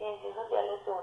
Ciencias Sociales 1,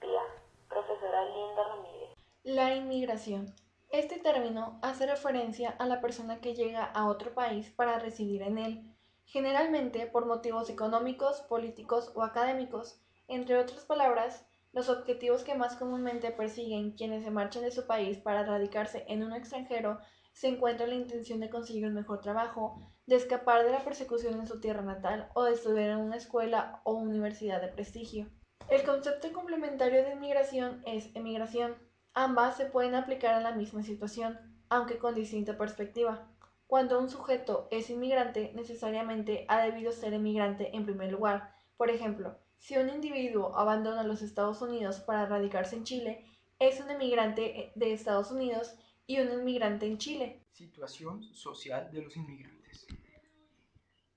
PIA, profesora Linda Ramírez. La inmigración. Este término hace referencia a la persona que llega a otro país para residir en él, generalmente por motivos económicos, políticos o académicos. Entre otras palabras, los objetivos que más comúnmente persiguen quienes se marchan de su país para radicarse en un extranjero se encuentra la intención de conseguir un mejor trabajo, de escapar de la persecución en su tierra natal o de estudiar en una escuela o universidad de prestigio. El concepto complementario de inmigración es emigración. Ambas se pueden aplicar a la misma situación, aunque con distinta perspectiva. Cuando un sujeto es inmigrante, necesariamente ha debido ser emigrante en primer lugar. Por ejemplo, si un individuo abandona los Estados Unidos para radicarse en Chile, es un emigrante de Estados Unidos y un inmigrante en Chile. Situación social de los inmigrantes.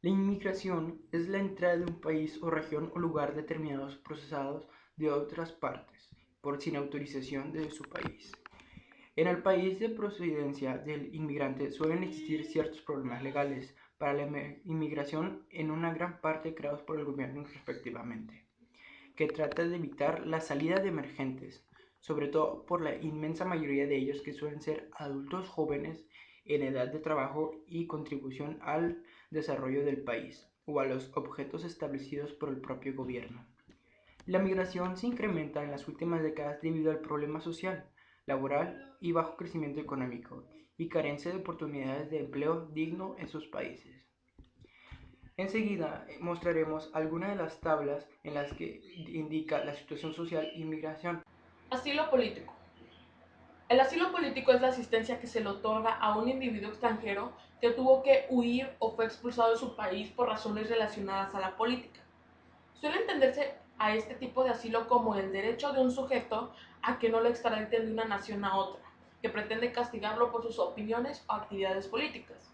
La inmigración es la entrada de un país o región o lugar determinados procesados de otras partes, por sin autorización de su país. En el país de procedencia del inmigrante suelen existir ciertos problemas legales para la inmigración, en una gran parte creados por el gobierno respectivamente, que trata de evitar la salida de emergentes, sobre todo por la inmensa mayoría de ellos que suelen ser adultos jóvenes en edad de trabajo y contribución al desarrollo del país o a los objetos establecidos por el propio gobierno. La migración se incrementa en las últimas décadas debido al problema social, laboral y bajo crecimiento económico y carencia de oportunidades de empleo digno en sus países. Enseguida mostraremos algunas de las tablas en las que indica la situación social y migración. Asilo político. El asilo político es la asistencia que se le otorga a un individuo extranjero que tuvo que huir o fue expulsado de su país por razones relacionadas a la política. Suele entenderse a este tipo de asilo como el derecho de un sujeto a que no lo extraditen de una nación a otra, que pretende castigarlo por sus opiniones o actividades políticas.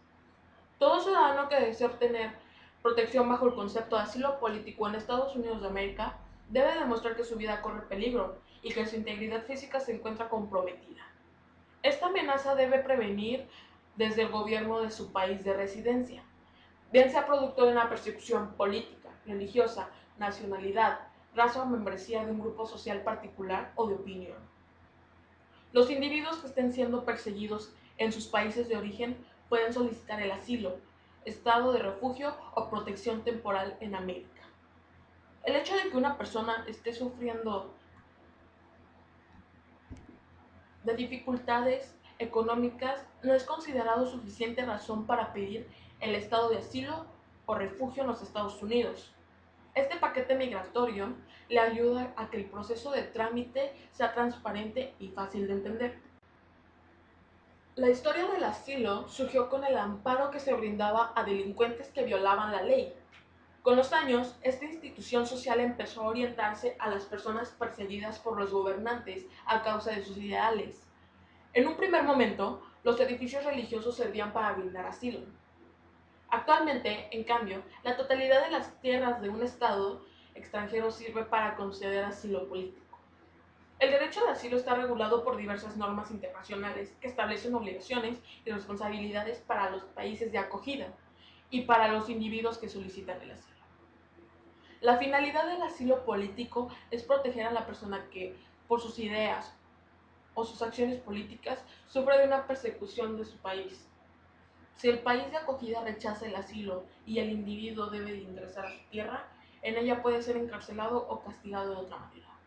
Todo ciudadano que desee obtener protección bajo el concepto de asilo político en Estados Unidos de América debe demostrar que su vida corre peligro y que su integridad física se encuentra comprometida. Esta amenaza debe prevenir desde el gobierno de su país de residencia, bien sea producto de una persecución política, religiosa, nacionalidad, raza o membresía de un grupo social particular o de opinión. Los individuos que estén siendo perseguidos en sus países de origen pueden solicitar el asilo, estado de refugio o protección temporal en América. El hecho de que una persona esté sufriendo de dificultades económicas no es considerado suficiente razón para pedir el estado de asilo o refugio en los Estados Unidos. Este paquete migratorio le ayuda a que el proceso de trámite sea transparente y fácil de entender. La historia del asilo surgió con el amparo que se brindaba a delincuentes que violaban la ley. Con los años, esta institución social empezó a orientarse a las personas perseguidas por los gobernantes a causa de sus ideales. En un primer momento, los edificios religiosos servían para brindar asilo. Actualmente, en cambio, la totalidad de las tierras de un Estado extranjero sirve para conceder asilo político. El derecho de asilo está regulado por diversas normas internacionales que establecen obligaciones y responsabilidades para los países de acogida y para los individuos que solicitan el asilo. La finalidad del asilo político es proteger a la persona que, por sus ideas o sus acciones políticas, sufre de una persecución de su país. Si el país de acogida rechaza el asilo y el individuo debe de ingresar a su tierra, en ella puede ser encarcelado o castigado de otra manera.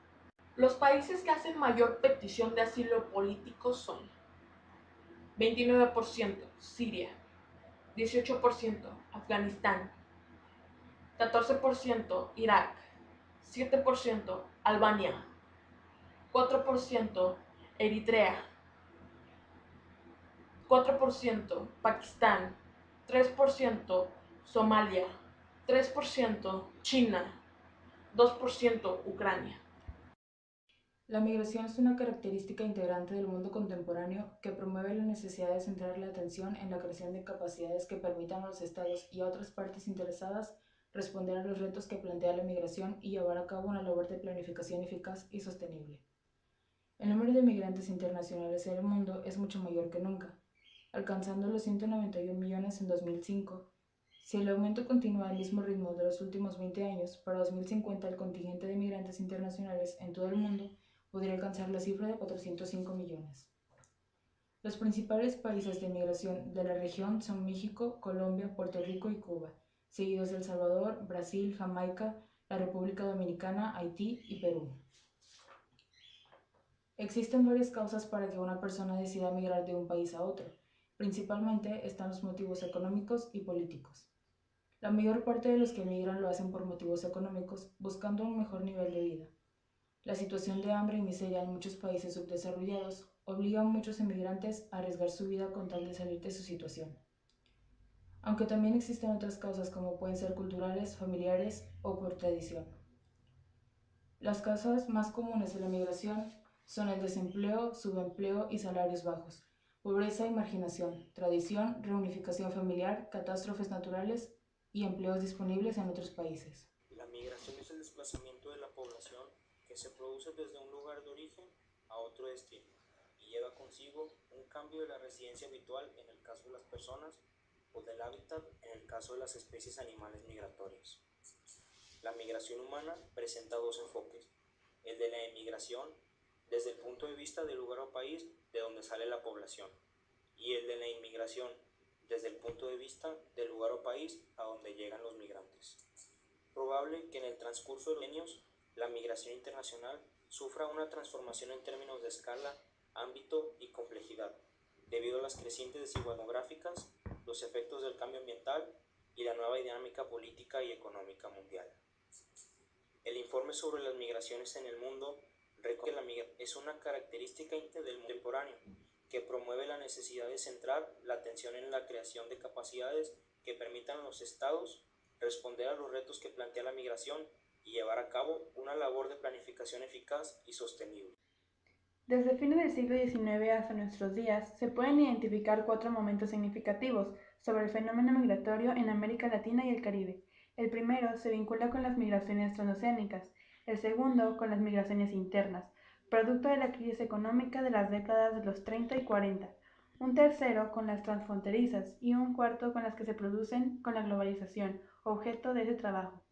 Los países que hacen mayor petición de asilo político son 29% Siria, 18% Afganistán, 14% Irak, 7% Albania, 4% Eritrea, 4% Pakistán, 3% Somalia, 3% China, 2% Ucrania. La migración es una característica integrante del mundo contemporáneo que promueve la necesidad de centrar la atención en la creación de capacidades que permitan a los estados y a otras partes interesadas responder a los retos que plantea la migración y llevar a cabo una labor de planificación eficaz y sostenible. El número de migrantes internacionales en el mundo es mucho mayor que nunca, alcanzando los 191 millones en 2005, Si el aumento continúa al mismo ritmo de los últimos 20 años, para 2050 el contingente de migrantes internacionales en todo el mundo podría alcanzar la cifra de 405 millones. Los principales países de migración de la región son México, Colombia, Puerto Rico y Cuba, seguidos de El Salvador, Brasil, Jamaica, la República Dominicana, Haití y Perú. Existen varias causas para que una persona decida migrar de un país a otro. Principalmente están los motivos económicos y políticos. La mayor parte de los que emigran lo hacen por motivos económicos, buscando un mejor nivel de vida. La situación de hambre y miseria en muchos países subdesarrollados obliga a muchos emigrantes a arriesgar su vida con tal de salir de su situación. Aunque también existen otras causas como pueden ser culturales, familiares o por tradición. Las causas más comunes de la migración son el desempleo, subempleo y salarios bajos, pobreza y marginación, tradición, reunificación familiar, catástrofes naturales y empleos disponibles en otros países. La migración es el desplazamiento de la población que se produce desde un lugar de origen a otro destino y lleva consigo un cambio de la residencia habitual en el caso de las personas o del hábitat en el caso de las especies animales migratorias. La migración humana presenta dos enfoques, el de la emigración desde el punto de vista del lugar o país de donde sale la población y el de la inmigración desde el punto de vista del lugar o país a donde llegan los migrantes. Probable que en el transcurso de los años la migración internacional sufra una transformación en términos de escala, ámbito y complejidad, debido a las crecientes desigualdades demográficas, los efectos del cambio ambiental y la nueva dinámica política y económica mundial. El informe sobre las migraciones en el mundo reconoce que la migración es una característica del mundo contemporáneo que promueve la necesidad de centrar la atención en la creación de capacidades que permitan a los estados responder a los retos que plantea la migración y llevar a cabo una labor de planificación eficaz y sostenible. Desde fines del siglo XIX hasta nuestros días, se pueden identificar 4 momentos significativos sobre el fenómeno migratorio en América Latina y el Caribe. El primero se vincula con las migraciones transoceánicas, el segundo con las migraciones internas, producto de la crisis económica de las décadas de los 30 y 40, un tercero con las transfronterizas y un cuarto con las que se producen con la globalización, objeto de ese trabajo.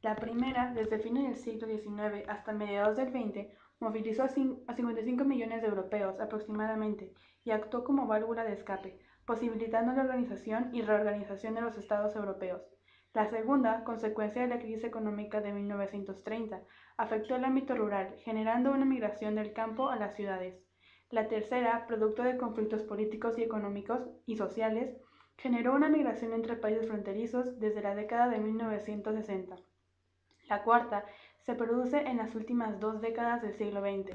La primera, desde fines del siglo XIX hasta mediados del XX, movilizó a 55 millones de europeos aproximadamente y actuó como válvula de escape, posibilitando la organización y reorganización de los estados europeos. La segunda, consecuencia de la crisis económica de 1930, afectó el ámbito rural, generando una migración del campo a las ciudades. La tercera, producto de conflictos políticos y económicos y sociales, generó una migración entre países fronterizos desde la década de 1960. La cuarta se produce en las últimas 2 décadas del siglo XX.